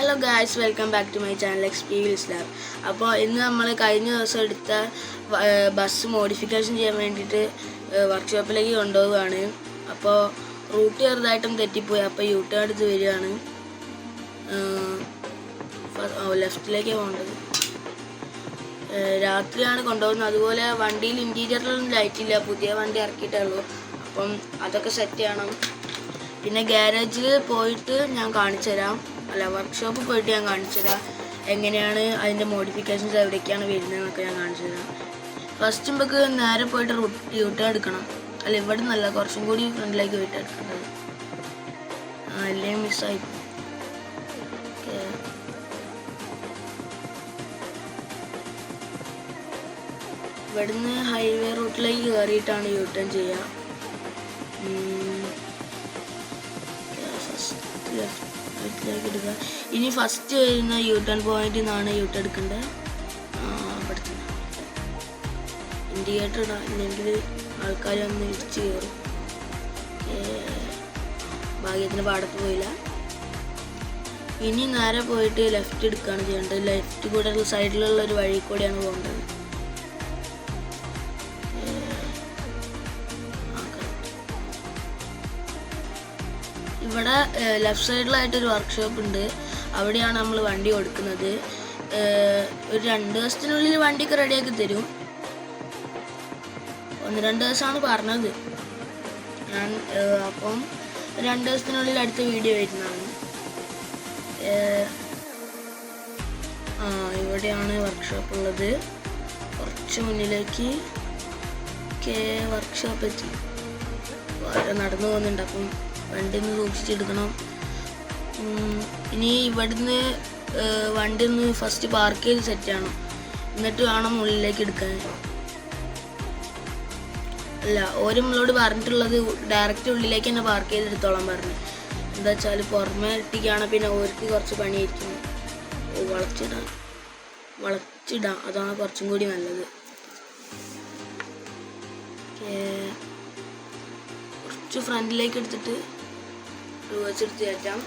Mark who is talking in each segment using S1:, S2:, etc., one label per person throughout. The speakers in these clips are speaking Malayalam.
S1: Hello guys, welcome back to my channel XP Wheels Lab. അപ്പോൾ ഇന്ന് നമ്മൾ കഴിഞ്ഞ ദിവസം എടുത്ത ബസ് മോഡിഫിക്കേഷൻ ചെയ്യാൻ വേണ്ടിയിട്ട് വർക്ക്ഷോപ്പിലേക്ക് കൊണ്ടുപോവുകയാണ്. അപ്പോൾ റൂട്ട് ചെറുതായിട്ടും തെറ്റിപ്പോയി. അപ്പോൾ യൂ ടേൺ എടുത്ത് വരികയാണ്. ലെഫ്റ്റിലേക്കാണ് പോകേണ്ടത്. രാത്രിയാണ് കൊണ്ടുപോകുന്നത്. അതുപോലെ വണ്ടിയിൽ ഇൻറ്റീരിയറിലൊന്നും ലൈറ്റില്ല, പുതിയ വണ്ടി ഇറക്കിയിട്ടേ ഉള്ളൂ. അപ്പം അതൊക്കെ സെറ്റ് ചെയ്യണം. പിന്നെ ഗ്യാരേജിൽ പോയിട്ട് ഞാൻ കാണിച്ചു തരാം, വർക്ക്ഷോപ്പിൽ പോയിട്ട് ഞാൻ കാണിച്ചു തരാം എങ്ങനെയാണ് അതിൻ്റെ മോഡിഫിക്കേഷൻസ് എവിടേക്കാണ് വരുന്നതെന്നൊക്കെ ഞാൻ കാണിച്ചു തരാം. ഫസ്റ്റ് നമുക്ക് നേരെ പോയിട്ട് യൂ ടേൺ എടുക്കണം. അല്ല, ഇവിടെ നിന്നല്ല, കുറച്ചും കൂടി ഫ്രണ്ടിലേക്ക് പോയിട്ട് എടുക്കേണ്ടത്. അല്ലെങ്കിൽ മിസ്സായി. ഇവിടുന്ന് ഹൈവേ റൂട്ടിലേക്ക് കയറിയിട്ടാണ് യൂ ടേൺ ചെയ്യുക. ലെഫ്റ്റിലേക്ക് എടുക്കുക. ഇനി ഫസ്റ്റ് വരുന്ന യൂ ടേൺ പോയിന്റിൽ നിന്നാണ് യൂ ടേൺ എടുക്കേണ്ടത്. അവിടെ ഇൻഡിക്കേറ്റർ ഇടാം, ഇല്ലെങ്കിൽ ആൾക്കാർ ഒന്ന് ഇടിച്ച് കയറും. ഭാഗ്യത്തിന് പാടത്ത് പോയില്ല. ഇനി നേരെ പോയിട്ട് ലെഫ്റ്റ് എടുക്കുകയാണ് ചെയ്യേണ്ടത്. ലെഫ്റ്റ് കൂടെ സൈഡിലുള്ള ഒരു വഴി കൂടെയാണ് പോകേണ്ടത്. ഇവിടെ ലെഫ്റ്റ് സൈഡിലായിട്ടൊരു വർക്ക്ഷോപ്പ് ഉണ്ട്. അവിടെയാണ് നമ്മൾ വണ്ടി കൊടുക്കുന്നത്. ഒരു 2 ദിവസത്തിനുള്ളിൽ വണ്ടിയൊക്കെ റെഡിയാക്കി തരും. 1-2 ദിവസമാണ് പറഞ്ഞത് ഞാൻ. അപ്പം 2 ദിവസത്തിനുള്ളിൽ അടുത്ത വീഡിയോ വരുന്നതാണ്. ഇവിടെയാണ് വർക്ക്ഷോപ്പ് ഉള്ളത്. കുറച്ച് മുന്നിലേക്ക് വർക്ക്ഷോപ്പ് എത്തി. നടന്നു പോകുന്നുണ്ട്. അപ്പം വണ്ടി ഒന്ന് സൂക്ഷിച്ചെടുക്കണം. ഇനി ഇവിടുന്ന് വണ്ടി ഒന്ന് ഫസ്റ്റ് പാർക്ക് ചെയ്ത് സെറ്റ് ചെയ്യണം, എന്നിട്ട് വേണം ഉള്ളിലേക്ക് എടുക്കാൻ. അല്ല, ഓരോ നമ്മളോട് പറഞ്ഞിട്ടുള്ളത് ഡയറക്റ്റ് ഉള്ളിലേക്ക് തന്നെ പാർക്ക് ചെയ്തെടുത്തോളാൻ പറഞ്ഞു. എന്താ വെച്ചാൽ പുറമെ ഇട്ടിക്കാണ്, പിന്നെ ഓർക്ക് കുറച്ച് പണിയായിരിക്കും. വളച്ചിടാം, അതാണ് കുറച്ചും കൂടി നല്ലത്. കുറച്ച് ഫ്രണ്ടിലേക്ക് എടുത്തിട്ട് എടുത്ത് കയറ്റാം.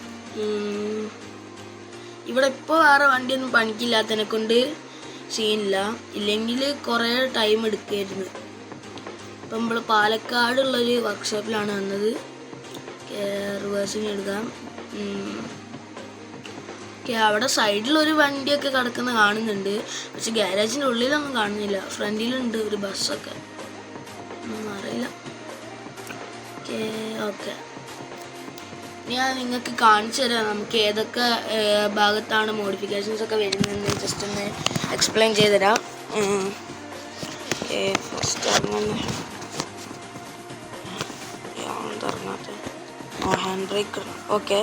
S1: ഇവിടെ ഇപ്പോൾ വേറെ വണ്ടിയൊന്നും പണിക്കില്ലാത്തതിനെ കൊണ്ട് സീനില്ല, ഇല്ലെങ്കിൽ കുറേ ടൈം എടുക്കുമായിരുന്നു. ഇപ്പം നമ്മൾ പാലക്കാടുള്ളൊരു വർക്ക്ഷോപ്പിലാണ് വന്നത്. റിവേഴ്സിങ് എടുക്കാം. അവിടെ സൈഡിലൊരു വണ്ടിയൊക്കെ കിടക്കുന്ന കാണുന്നുണ്ട്, പക്ഷെ ഗ്യാരേജിൻ്റെ ഉള്ളിലൊന്നും കാണുന്നില്ല. ഫ്രണ്ടിലുണ്ട് ഒരു ബസ്സൊക്കെ, ഒന്നും അറിയില്ല. ഓക്കെ, ഞാൻ നിങ്ങൾക്ക് കാണിച്ചു തരാം നമുക്ക് ഏതൊക്കെ ഭാഗത്താണ് മോഡിഫിക്കേഷൻസ് ഒക്കെ വരുന്നതെന്ന് ജസ്റ്റ് ഒന്ന് എക്സ്പ്ലെയിൻ ചെയ്ത് തരാം. First hand brake. Okay,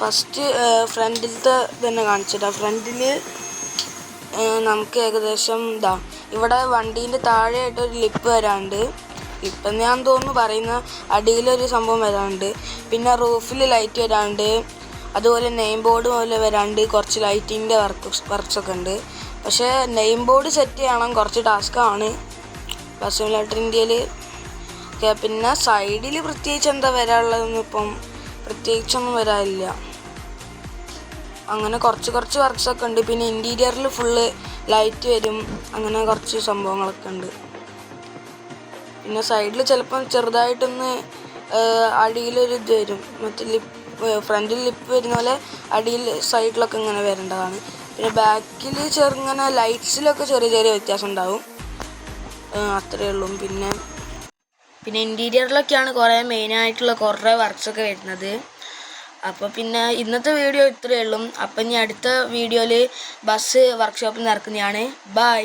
S1: first ഫ്രണ്ടിലത്തെ തന്നെ കാണിച്ചിട്ടാ. ഫ്രണ്ടിൽ നമുക്ക് ഏകദേശം ഇവിടെ വണ്ടീൻ്റെ താഴെയായിട്ടൊരു ലിപ്പ് വരാണ്ട്. ഇപ്പം ഞാൻ തോന്നുന്നു പറയുന്ന അടിയിലൊരു സംഭവം വരാണ്ട്. പിന്നെ റൂഫിൽ ലൈറ്റ് വരാണ്ട്. അതുപോലെ നെയിം ബോർഡ് പോലെ വരാണ്ട്. കുറച്ച് ലൈറ്റിൻ്റെ വർക്ക്സൊക്കെ ഉണ്ട്. പക്ഷേ നെയിം ബോർഡ് സെറ്റ് ചെയ്യണം, കുറച്ച് ടാസ്ക്കാണ് ബസ് സിമുലേറ്റർ ഇന്ത്യയിൽ. പിന്നെ സൈഡിൽ പ്രത്യേകിച്ച് എന്താ വരാനുള്ളതൊന്നും ഇപ്പം പ്രത്യേകിച്ചൊന്നും വരാനില്ല. അങ്ങനെ കുറച്ച് വർക്ക്സൊക്കെ ഉണ്ട്. പിന്നെ ഇൻറ്റീരിയറിൽ ഫുള്ള് ലൈറ്റ് വരും. അങ്ങനെ കുറച്ച് സംഭവങ്ങളൊക്കെ ഉണ്ട്. പിന്നെ സൈഡിൽ ചിലപ്പം ചെറുതായിട്ടൊന്ന് അടിയിലൊരു ഇത് വരും, മറ്റേ ഫ്രണ്ടിൽ ലിപ്പ് വരുന്ന പോലെ അടിയിൽ സൈഡിലൊക്കെ ഇങ്ങനെ വരേണ്ടതാണ്. പിന്നെ ബാക്കിൽ ചെറുങ്ങനെ ലൈറ്റ്സിലൊക്കെ ചെറിയ വ്യത്യാസം ഉണ്ടാവും. അത്രയേ ഉള്ളൂ. പിന്നെ ഇൻറ്റീരിയറിലൊക്കെയാണ് കുറേ മെയിനായിട്ടുള്ള കുറേ വർക്ക്സൊക്കെ വരുന്നത്. അപ്പോൾ പിന്നെ ഇന്നത്തെ വീഡിയോ ഇത്രയേ ഉള്ളൂ. അപ്പം ഇനി അടുത്ത വീഡിയോയിൽ ബസ് വർക്ക്ഷോപ്പിൽ നിന്ന് ഇറക്കുന്നതാണ്. ബൈ.